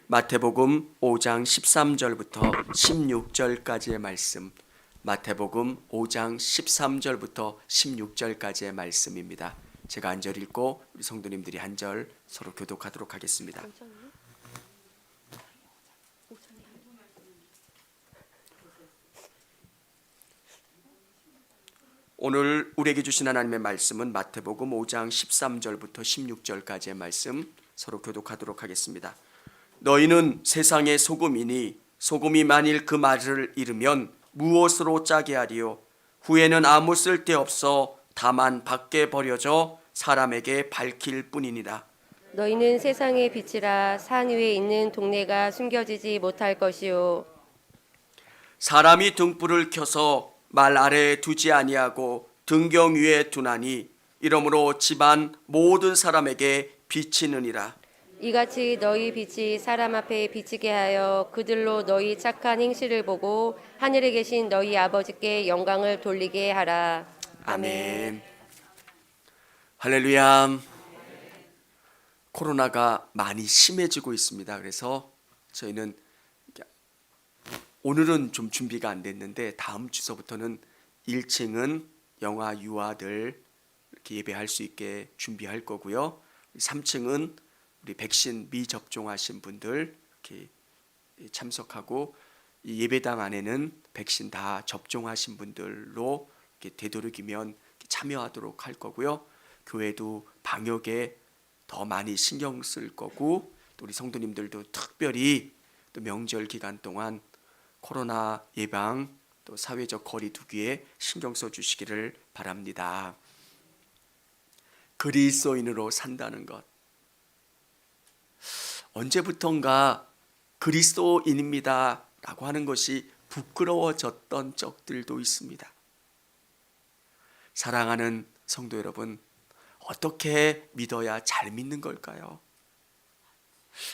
마태복음 5장 13절부터 16절까지의 말씀, 마태복음 5장 13절부터 16절까지의 말씀입니다. 제가 한 절 읽고 우리 성도님들이 한 절 서로 교독하도록 하겠습니다. 오늘 우리에게 주신 하나님의 말씀은 마태복음 5장 13절부터 16절까지의 말씀 서로 교독하도록 하겠습니다. 너희는 세상의 소금이니 소금이 만일 그 맛을 잃으면 무엇으로 짜게 하리요? 후에는 아무 쓸데없어 다만 밖에 버려져 사람에게 밝힐 뿐이니라. 너희는 세상의 빛이라. 산 위에 있는 동네가 숨겨지지 못할 것이요. 사람이 등불을 켜서 말 아래에 두지 아니하고 등경 위에 두나니 이러므로 집안 모든 사람에게 비치느니라. 이같이 너희 빛이 사람 앞에 비치게 하여 그들로 너희 착한 행실을 보고 하늘에 계신 너희 아버지께 영광을 돌리게 하라. 아멘. 할렐루야. 코로나가 많이 심해지고 있습니다. 그래서 저희는 오늘은 좀 준비가 안 됐는데 다음 주서부터는 1층은 영아 유아들 이렇게 예배할 수 있게 준비할 거고요. 3층은 우리 백신 미접종하신 분들 이렇게 참석하고, 이 예배당 안에는 백신 다 접종하신 분들로 이렇게 되도록이면 참여하도록 할 거고요. 교회도 방역에 더 많이 신경 쓸 거고, 또 우리 성도님들도 특별히 또 명절 기간 동안 코로나 예방 또 사회적 거리 두기에 신경 써 주시기를 바랍니다. 그리스도인으로 산다는 것, 언제부턴가 그리스도인입니다 라고 하는 것이 부끄러워졌던 적들도 있습니다. 사랑하는 성도 여러분, 어떻게 믿어야 잘 믿는 걸까요?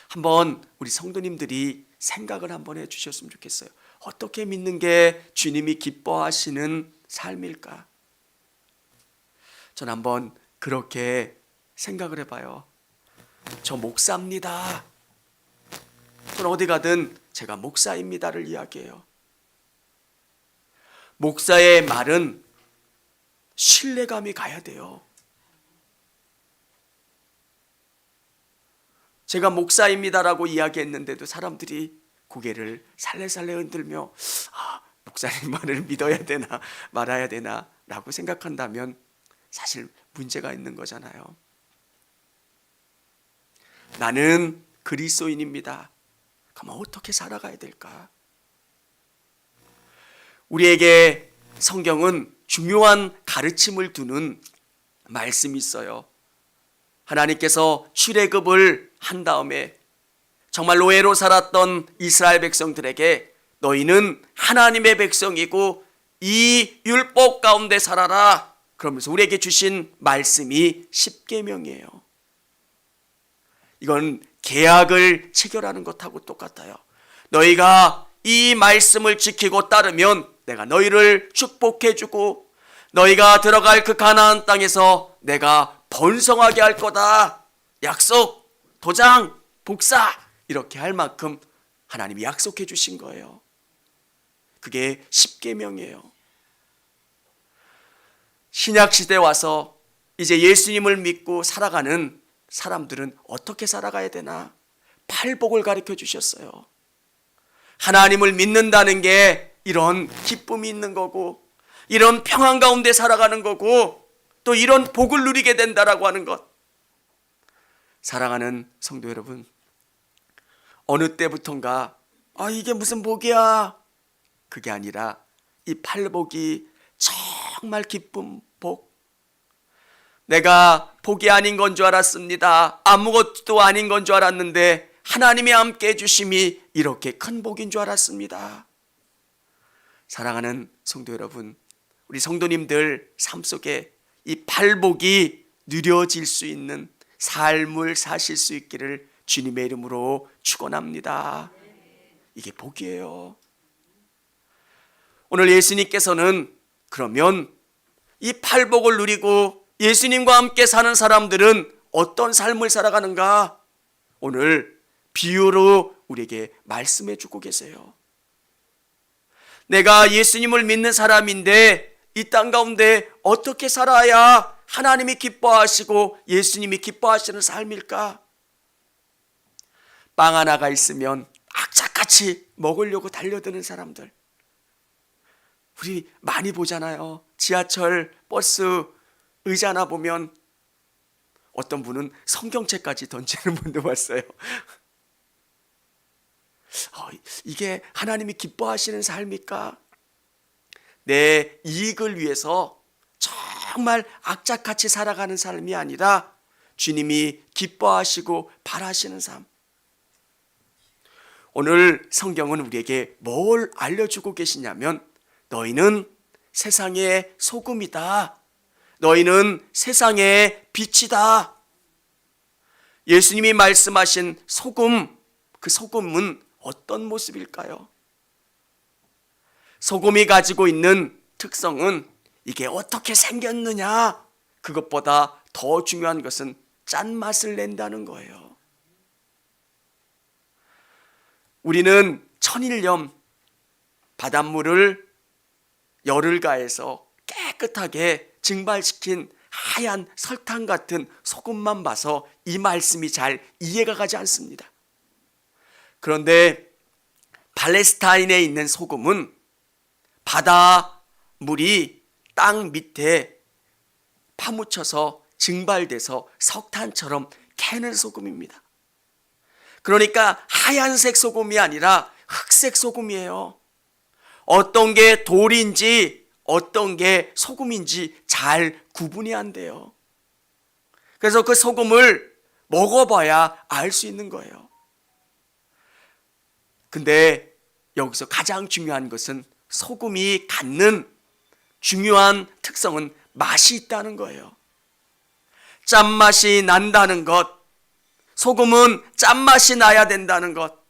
한번 우리 성도님들이 생각을 한번 해주셨으면 좋겠어요. 어떻게 믿는 게 주님이 기뻐하시는 삶일까? 전 한번 그렇게 생각을 해봐요. 저 목사입니다. 전 어디 가든 제가 목사입니다를 이야기해요. 목사의 말은 신뢰감이 가야 돼요. 제가 목사입니다라고 이야기했는데도 사람들이 고개를 살래살래 흔들며 목사님 말을 믿어야 되나 말아야 되나 라고 생각한다면 사실 문제가 있는 거잖아요. 나는 그리스도인입니다. 그럼 어떻게 살아가야 될까? 우리에게 성경은 중요한 가르침을 두는 말씀이 있어요. 하나님께서 출애굽을 한 다음에 정말 노예로 살았던 이스라엘 백성들에게 너희는 하나님의 백성이고 이 율법 가운데 살아라 그러면서 우리에게 주신 말씀이 십계명이에요. 이건 계약을 체결하는 것하고 똑같아요. 너희가 이 말씀을 지키고 따르면 내가 너희를 축복해주고 너희가 들어갈 그 가나안 땅에서 내가 번성하게 할 거다. 약속, 도장, 복사 이렇게 할 만큼 하나님이 약속해 주신 거예요. 그게 십계명이에요. 신약 시대에 와서 이제 예수님을 믿고 살아가는 사람들은 어떻게 살아가야 되나? 팔복을 가르쳐 주셨어요. 하나님을 믿는다는 게 이런 기쁨이 있는 거고, 이런 평안 가운데 살아가는 거고, 또 이런 복을 누리게 된다라고 하는 것. 사랑하는 성도 여러분, 어느 때부턴가 이게 무슨 복이야? 그게 아니라 이 팔복이 정말 기쁜 복. 내가 복이 아닌 건 줄 알았습니다. 아무것도 아닌 건 줄 알았는데 하나님이 함께 해주심이 이렇게 큰 복인 줄 알았습니다. 사랑하는 성도 여러분, 우리 성도님들 삶 속에 이 팔복이 누려질 수 있는 삶을 사실 수 있기를 주님의 이름으로 축원합니다. 이게 복이에요. 오늘 예수님께서는 그러면 이 팔복을 누리고 예수님과 함께 사는 사람들은 어떤 삶을 살아가는가? 오늘 비유로 우리에게 말씀해 주고 계세요. 내가 예수님을 믿는 사람인데 이 땅 가운데 어떻게 살아야 하나님이 기뻐하시고 예수님이 기뻐하시는 삶일까? 빵 하나가 있으면 악착같이 먹으려고 달려드는 사람들, 우리 많이 보잖아요. 지하철, 버스 의자 하나 보면 어떤 분은 성경책까지 던지는 분도 봤어요. 이게 하나님이 기뻐하시는 삶일까? 내 이익을 위해서 정말 악착같이 살아가는 삶이 아니라 주님이 기뻐하시고 바라시는 삶. 오늘 성경은 우리에게 뭘 알려주고 계시냐면, 너희는 세상의 소금이다. 너희는 세상의 빛이다. 예수님이 말씀하신 소금, 그 소금은 어떤 모습일까요? 소금이 가지고 있는 특성은 이게 어떻게 생겼느냐, 그것보다 더 중요한 것은 짠맛을 낸다는 거예요. 우리는 천일염 바닷물을 열을 가해서 깨끗하게 증발시킨 하얀 설탕 같은 소금만 봐서 이 말씀이 잘 이해가 가지 않습니다. 그런데 팔레스타인에 있는 소금은 바닷물이 땅 밑에 파묻혀서 증발돼서 석탄처럼 캐는 소금입니다. 그러니까 하얀색 소금이 아니라 흑색 소금이에요. 어떤 게 돌인지 어떤 게 소금인지 잘 구분이 안 돼요. 그래서 그 소금을 먹어봐야 알 수 있는 거예요. 근데 여기서 가장 중요한 것은 소금이 갖는 중요한 특성은 맛이 있다는 거예요. 짠맛이 난다는 것, 소금은 짠맛이 나야 된다는 것,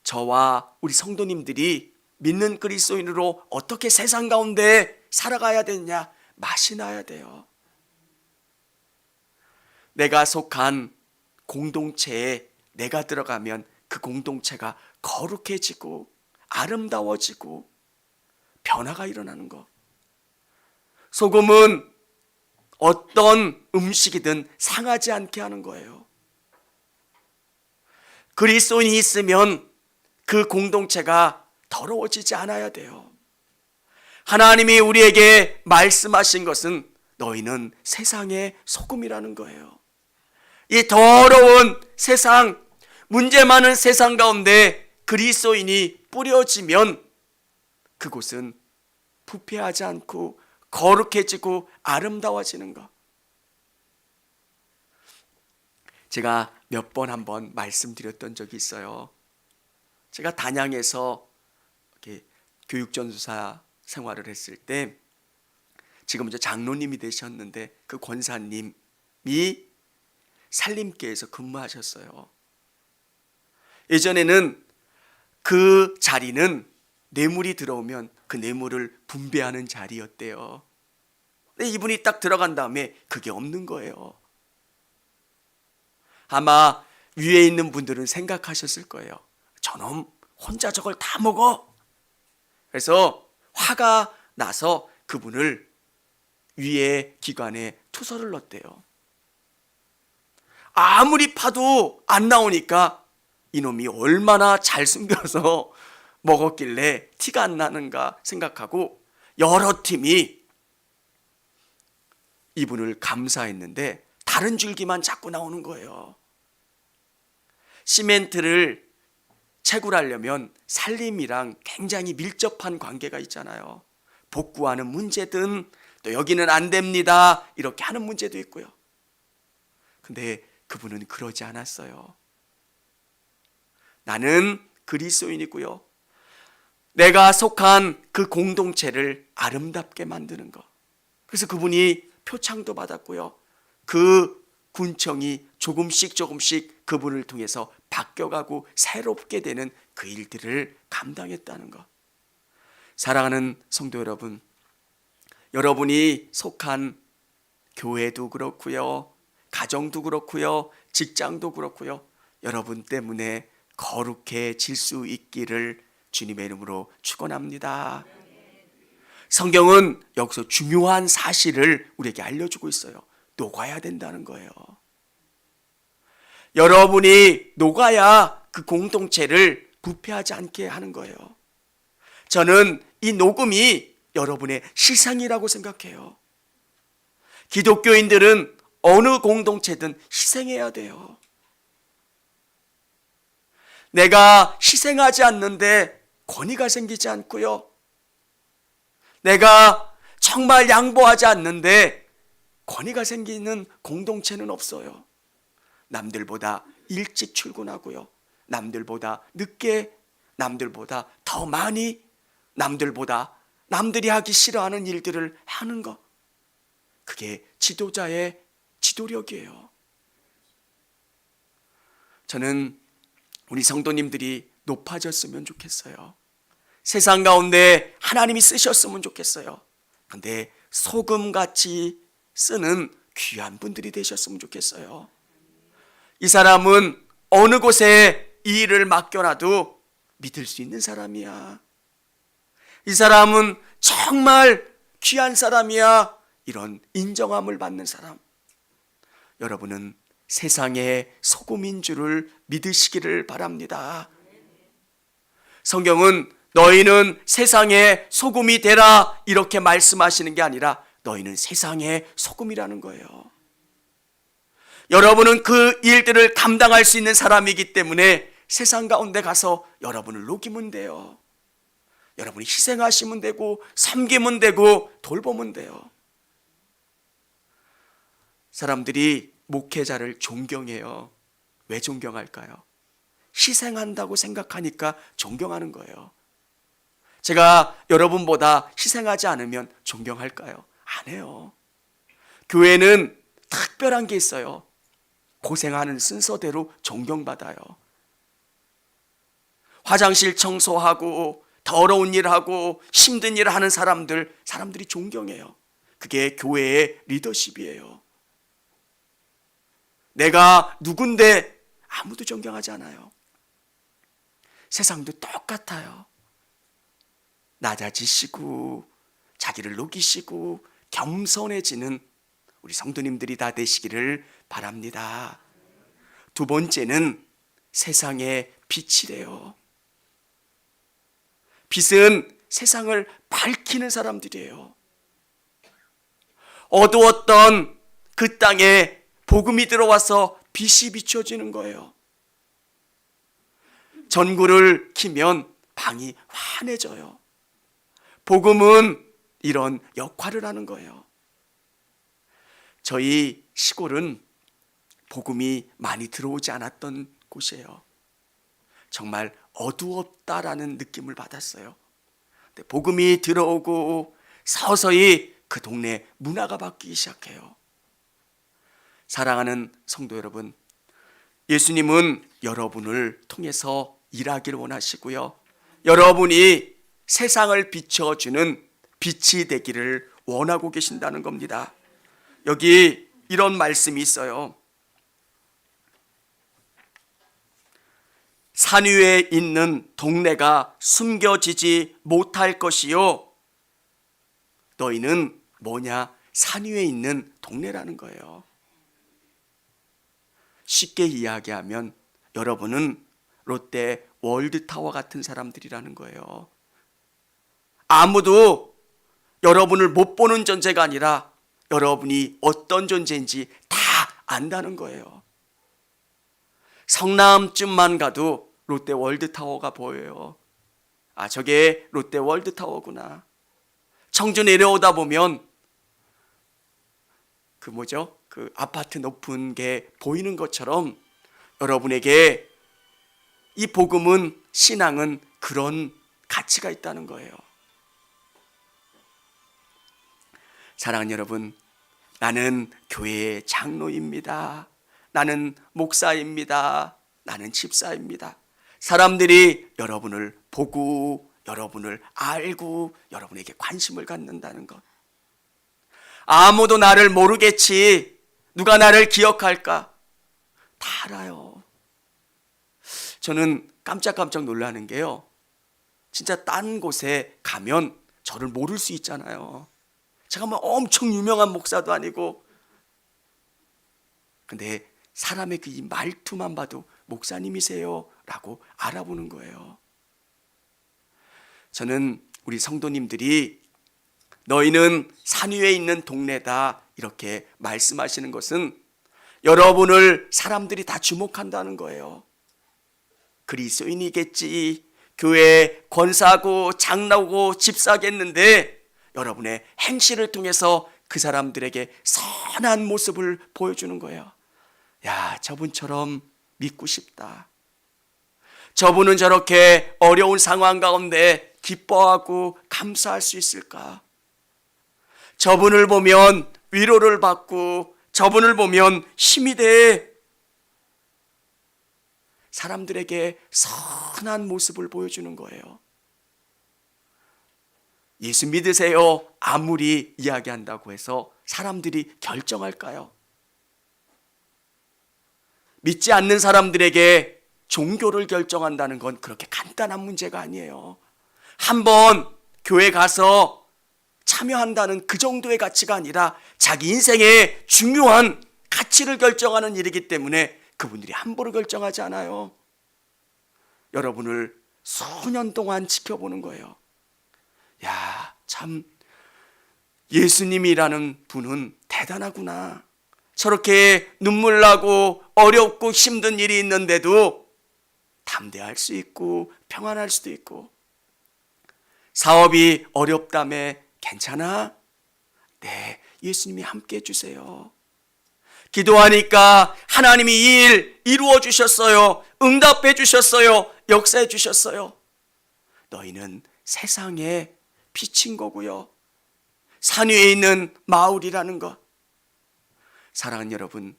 저와 우리 성도님들이 믿는 그리스도인으로 어떻게 세상 가운데 살아가야 되느냐, 맛이 나야 돼요. 내가 속한 공동체에 내가 들어가면 그 공동체가 거룩해지고 아름다워지고 변화가 일어나는 것. 소금은 어떤 음식이든 상하지 않게 하는 거예요. 그리스도인이 있으면 그 공동체가 더러워지지 않아야 돼요. 하나님이 우리에게 말씀하신 것은 너희는 세상의 소금이라는 거예요. 이 더러운 세상, 문제 많은 세상 가운데 그리스도인이 뿌려지면 그곳은 부패하지 않고 거룩해지고 아름다워지는 것. 제가 몇 번 한번 말씀드렸던 적이 있어요. 제가 단양에서 이렇게 교육전도사 생활을 했을 때, 지금 이제 장로님이 되셨는데 그 권사님이 산림교회에서 근무하셨어요. 예전에는 그 자리는 뇌물이 들어오면 그 뇌물을 분배하는 자리였대요. 근데 이분이 딱 들어간 다음에 그게 없는 거예요. 아마 위에 있는 분들은 생각하셨을 거예요. 저놈 혼자 저걸 다 먹어. 그래서 화가 나서 그분을 위에 기관에 투서를 넣었대요. 아무리 파도 안 나오니까 이놈이 얼마나 잘 숨겨서 먹었길래 티가 안 나는가 생각하고 여러 팀이 이분을 감사했는데 다른 줄기만 자꾸 나오는 거예요. 시멘트를 채굴하려면 산림이랑 굉장히 밀접한 관계가 있잖아요. 복구하는 문제든 또 여기는 안 됩니다 이렇게 하는 문제도 있고요. 근데 그분은 그러지 않았어요. 나는 그리스도인이고요, 내가 속한 그 공동체를 아름답게 만드는 것. 그래서 그분이 표창도 받았고요, 그 군청이 조금씩 그분을 통해서 바뀌어가고 새롭게 되는 그 일들을 감당했다는 것. 사랑하는 성도 여러분, 여러분이 속한 교회도 그렇고요, 가정도 그렇고요, 직장도 그렇고요, 여러분 때문에 거룩해질 수 있기를 주님의 이름으로 축원합니다. 성경은 여기서 중요한 사실을 우리에게 알려주고 있어요. 녹아야 된다는 거예요. 여러분이 녹아야 그 공동체를 부패하지 않게 하는 거예요. 저는 이 녹음이 여러분의 희생이라고 생각해요. 기독교인들은 어느 공동체든 희생해야 돼요. 내가 희생하지 않는데 권위가 생기지 않고요. 내가 정말 양보하지 않는데 권위가 생기는 공동체는 없어요. 남들보다 일찍 출근하고요. 남들보다 늦게, 남들보다 더 많이, 남들보다 남들이 하기 싫어하는 일들을 하는 것. 그게 지도자의 지도력이에요. 저는 우리 성도님들이 높아졌으면 좋겠어요. 세상 가운데 하나님이 쓰셨으면 좋겠어요. 근데 소금같이 쓰는 귀한 분들이 되셨으면 좋겠어요. 이 사람은 어느 곳에 이 일을 맡겨놔도 믿을 수 있는 사람이야. 이 사람은 정말 귀한 사람이야. 이런 인정함을 받는 사람. 여러분은 세상의 소금인 줄을 믿으시기를 바랍니다. 성경은 너희는 세상의 소금이 되라 이렇게 말씀하시는 게 아니라 너희는 세상의 소금이라는 거예요. 여러분은 그 일들을 감당할 수 있는 사람이기 때문에 세상 가운데 가서 여러분을 녹이면 돼요. 여러분이 희생하시면 되고 섬기면 되고 돌보면 돼요. 사람들이 목회자를 존경해요. 왜 존경할까요? 희생한다고 생각하니까 존경하는 거예요. 제가 여러분보다 희생하지 않으면 존경할까요? 안 해요. 교회는 특별한 게 있어요. 고생하는 순서대로 존경받아요. 화장실 청소하고 더러운 일하고 힘든 일을 하는 사람들이 존경해요. 그게 교회의 리더십이에요. 내가 누군데 아무도 존경하지 않아요. 세상도 똑같아요. 낮아지시고 자기를 녹이시고 겸손해지는 우리 성도님들이 다 되시기를 바랍니다. 두 번째는 세상의 빛이래요. 빛은 세상을 밝히는 사람들이에요. 어두웠던 그 땅에 복음이 들어와서 빛이 비춰지는 거예요. 전구를 켜면 방이 환해져요. 복음은 이런 역할을 하는 거예요. 저희 시골은 복음이 많이 들어오지 않았던 곳이에요. 정말 어두웠다라는 느낌을 받았어요. 근데 복음이 들어오고 서서히 그 동네 문화가 바뀌기 시작해요. 사랑하는 성도 여러분, 예수님은 여러분을 통해서 일하기를 원하시고요. 여러분이 세상을 비춰주는 빛이 되기를 원하고 계신다는 겁니다. 여기 이런 말씀이 있어요. 산 위에 있는 동네가 숨겨지지 못할 것이요. 너희는 뭐냐? 산 위에 있는 동네라는 거예요. 쉽게 이야기하면 여러분은 롯데 월드타워 같은 사람들이라는 거예요. 아무도 여러분을 못 보는 존재가 아니라 여러분이 어떤 존재인지 다 안다는 거예요. 성남쯤만 가도 롯데 월드타워가 보여요. 아, 저게 롯데 월드타워구나. 청주 내려오다 보면 그 아파트 높은 게 보이는 것처럼 여러분에게 이 복음은, 신앙은 그런 가치가 있다는 거예요. 사랑하는 여러분, 나는 교회의 장로입니다. 나는 목사입니다. 나는 집사입니다. 사람들이 여러분을 보고 여러분을 알고 여러분에게 관심을 갖는다는 것. 아무도 나를 모르겠지. 누가 나를 기억할까? 다 알아요. 저는 깜짝깜짝 놀라는 게요, 진짜 딴 곳에 가면 저를 모를 수 있잖아요. 제가 뭐 엄청 유명한 목사도 아니고, 근데 사람의 그 이 말투만 봐도 목사님이세요 라고 알아보는 거예요. 저는 우리 성도님들이 너희는 산 위에 있는 동네다 이렇게 말씀하시는 것은 여러분을 사람들이 다 주목한다는 거예요. 그리스도인이겠지, 교회 권사고 장로고 집사겠는데, 여러분의 행실을 통해서 그 사람들에게 선한 모습을 보여주는 거예요. 야, 저분처럼 믿고 싶다. 저분은 저렇게 어려운 상황 가운데 기뻐하고 감사할 수 있을까? 저분을 보면 위로를 받고, 저분을 보면 힘이 돼. 사람들에게 선한 모습을 보여주는 거예요. 예수 믿으세요 아무리 이야기한다고 해서 사람들이 결정할까요? 믿지 않는 사람들에게 종교를 결정한다는 건 그렇게 간단한 문제가 아니에요. 한번 교회 가서 참여한다는 그 정도의 가치가 아니라 자기 인생의 중요한 가치를 결정하는 일이기 때문에 그분들이 함부로 결정하지 않아요. 여러분을 수년 동안 지켜보는 거예요. 야, 참 예수님이라는 분은 대단하구나. 저렇게 눈물 나고 어렵고 힘든 일이 있는데도 담대할 수 있고 평안할 수도 있고, 사업이 어렵다며 괜찮아? 네, 예수님이 함께 해주세요. 기도하니까 하나님이 이 일 이루어 주셨어요. 응답해 주셨어요. 역사해 주셨어요. 너희는 세상에 빛인 거고요. 산 위에 있는 마을이라는 것. 사랑하는 여러분,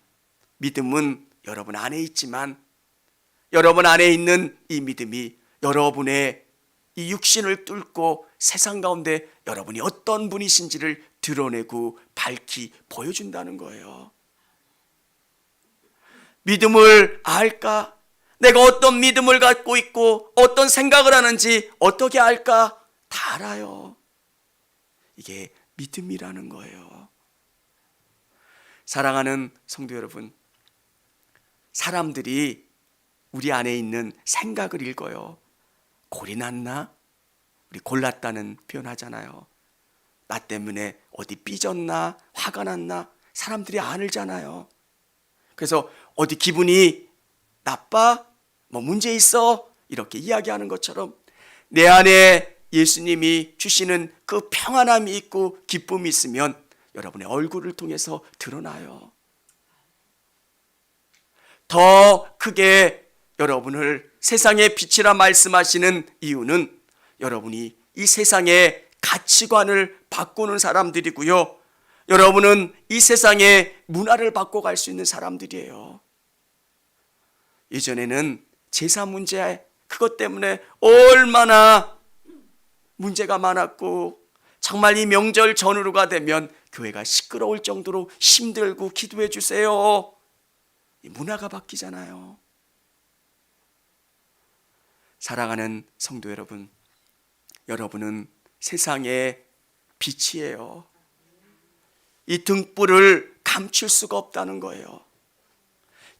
믿음은 여러분 안에 있지만 여러분 안에 있는 이 믿음이 여러분의 이 육신을 뚫고 세상 가운데 여러분이 어떤 분이신지를 드러내고 밝히 보여준다는 거예요. 믿음을 알까? 내가 어떤 믿음을 갖고 있고 어떤 생각을 하는지 어떻게 알까? 다 알아요. 이게 믿음이라는 거예요. 사랑하는 성도 여러분, 사람들이 우리 안에 있는 생각을 읽어요. 골이 났나? 우리 골랐다는 표현 하잖아요. 나 때문에 어디 삐졌나? 화가 났나? 사람들이 알잖아요. 그래서 어디 기분이 나빠? 뭐 문제 있어? 이렇게 이야기하는 것처럼 내 안에 예수님이 주시는 그 평안함이 있고 기쁨이 있으면 여러분의 얼굴을 통해서 드러나요. 더 크게 여러분을 세상의 빛이라 말씀하시는 이유는 여러분이 이 세상의 가치관을 바꾸는 사람들이고요. 여러분은 이 세상의 문화를 바꿔갈 수 있는 사람들이에요. 예전에는 제사 문제, 그것 때문에 얼마나 문제가 많았고, 정말 이 명절 전후가 되면 교회가 시끄러울 정도로 힘들고 기도해 주세요. 이 문화가 바뀌잖아요. 사랑하는 성도 여러분, 여러분은 세상의 빛이에요. 이 등불을 감출 수가 없다는 거예요.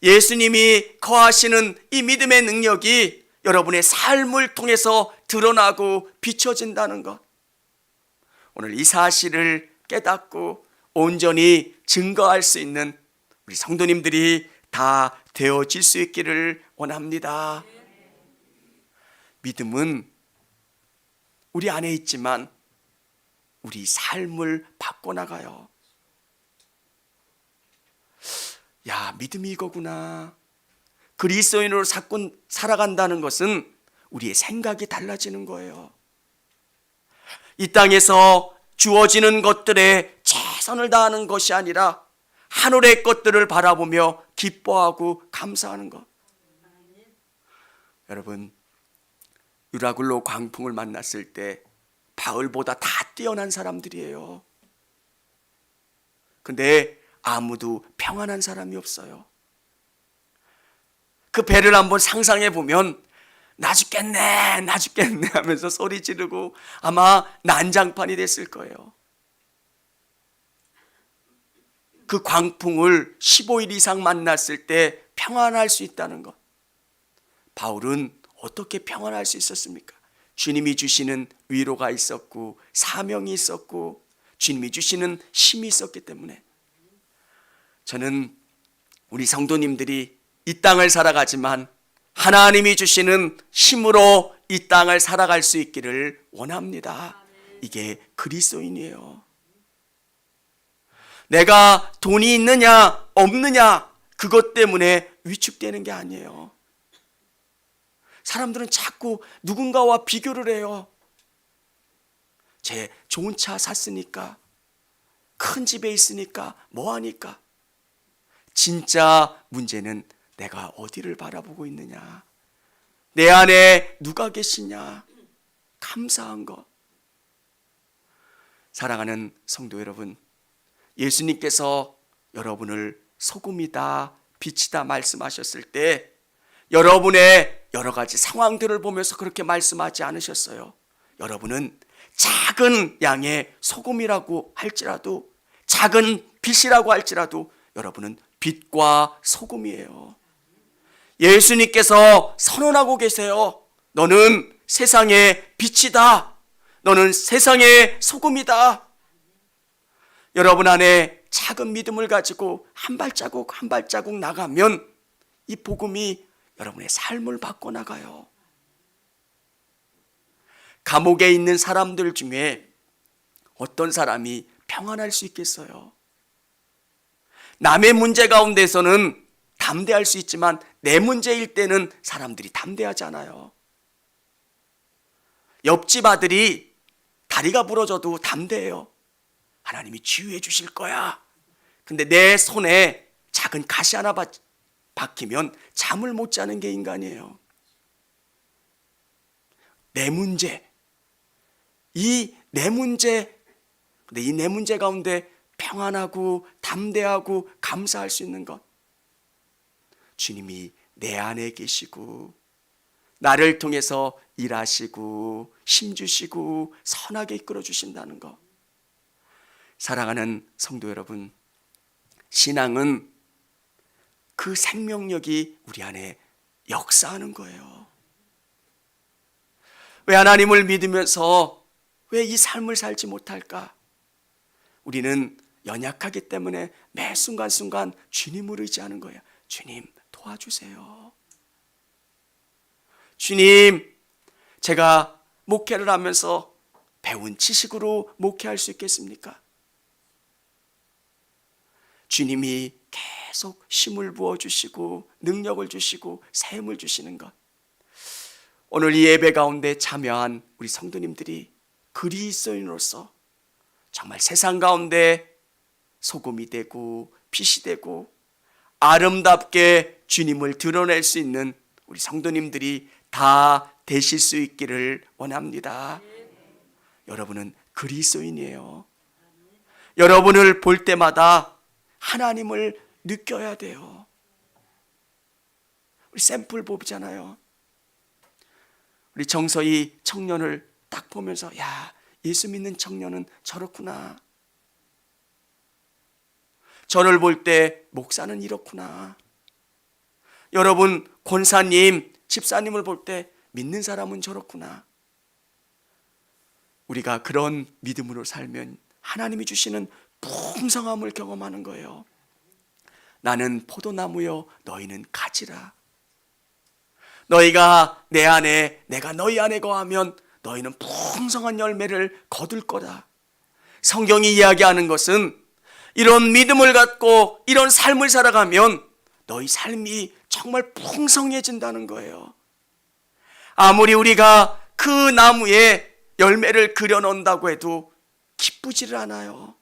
예수님이 거하시는 이 믿음의 능력이 여러분의 삶을 통해서 드러나고 비춰진다는 것. 오늘 이 사실을 깨닫고 온전히 증거할 수 있는 우리 성도님들이 다 되어질 수 있기를 원합니다. 믿음은 우리 안에 있지만 우리 삶을 바꿔나가요. 야, 믿음이 이거구나. 그리스도인으로 살아간다는 것은 우리의 생각이 달라지는 거예요. 이 땅에서 주어지는 것들에 최선을 다하는 것이 아니라 하늘의 것들을 바라보며 기뻐하고 감사하는 것. 여러분, 유라굴로 광풍을 만났을 때 바울보다 다 뛰어난 사람들이에요. 근데 아무도 평안한 사람이 없어요. 그 배를 한번 상상해 보면 나 죽겠네, 나 죽겠네 하면서 소리 지르고 아마 난장판이 됐을 거예요. 그 광풍을 15일 이상 만났을 때 평안할 수 있다는 것. 바울은 어떻게 평안할 수 있었습니까? 주님이 주시는 위로가 있었고 사명이 있었고 주님이 주시는 힘이 있었기 때문에. 저는 우리 성도님들이 이 땅을 살아가지만 하나님이 주시는 힘으로 이 땅을 살아갈 수 있기를 원합니다. 이게 그리스도인이에요. 내가 돈이 있느냐 없느냐 그것 때문에 위축되는 게 아니에요. 사람들은 자꾸 누군가와 비교를 해요. 제 좋은 차 샀으니까, 큰 집에 있으니까, 뭐하니까. 진짜 문제는 내가 어디를 바라보고 있느냐, 내 안에 누가 계시냐, 감사한 것. 사랑하는 성도 여러분, 예수님께서 여러분을 소금이다, 빛이다 말씀하셨을 때 여러분의 여러 가지 상황들을 보면서 그렇게 말씀하지 않으셨어요. 여러분은 작은 양의 소금이라고 할지라도, 작은 빛이라고 할지라도 여러분은 빛과 소금이에요. 예수님께서 선언하고 계세요. 너는 세상의 빛이다. 너는 세상의 소금이다. 여러분 안에 작은 믿음을 가지고 한 발자국 한 발자국 나가면 이 복음이 여러분의 삶을 바꿔나가요. 감옥에 있는 사람들 중에 어떤 사람이 평안할 수 있겠어요? 남의 문제 가운데서는 담대할 수 있지만 내 문제일 때는 사람들이 담대하지 않아요. 옆집 아들이 다리가 부러져도 담대해요. 하나님이 치유해 주실 거야. 근데 내 손에 작은 가시 하나 박히면 잠을 못 자는 게 인간이에요. 내 문제, 내 문제 가운데 평안하고 담대하고 감사할 수 있는 것. 주님이 내 안에 계시고 나를 통해서 일하시고 힘주시고 선하게 이끌어 주신다는 것. 사랑하는 성도 여러분, 신앙은 그 생명력이 우리 안에 역사하는 거예요. 왜 하나님을 믿으면서 왜 이 삶을 살지 못할까? 우리는 연약하기 때문에 매 순간순간 주님을 의지하는 거예요. 주님 도와주세요. 주님, 제가 목회를 하면서 배운 지식으로 목회할 수 있겠습니까? 주님이 계속 힘을 부어주시고 능력을 주시고 샘을 주시는 것. 오늘 이 예배 가운데 참여한 우리 성도님들이 그리스도인으로서 정말 세상 가운데 소금이 되고 빛이 되고 아름답게 주님을 드러낼 수 있는 우리 성도님들이 다 되실 수 있기를 원합니다. 여러분은 그리스도인이에요. 여러분을 볼 때마다 하나님을 느껴야 돼요. 우리 샘플 보잖아요. 우리 정서희 청년을 딱 보면서 야, 예수 믿는 청년은 저렇구나. 저를 볼 때 목사는 이렇구나. 여러분 권사님, 집사님을 볼 때 믿는 사람은 저렇구나. 우리가 그런 믿음으로 살면 하나님이 주시는 풍성함을 경험하는 거예요. 나는 포도나무요 너희는 가지라. 너희가 내 안에 내가 너희 안에 거하면 너희는 풍성한 열매를 거둘 거다. 성경이 이야기하는 것은 이런 믿음을 갖고 이런 삶을 살아가면 너희 삶이 정말 풍성해진다는 거예요. 아무리 우리가 그 나무에 열매를 그려놓는다고 해도 기쁘지를 않아요.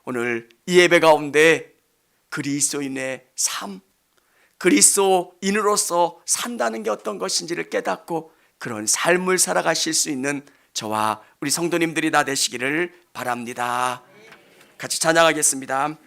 오늘 이 예배 가운데 그리스도인의 삶, 그리스도인으로서 산다는 게 어떤 것인지를 깨닫고 그런 삶을 살아가실 수 있는 저와 우리 성도님들이 다 되시기를 바랍니다. 같이 찬양하겠습니다.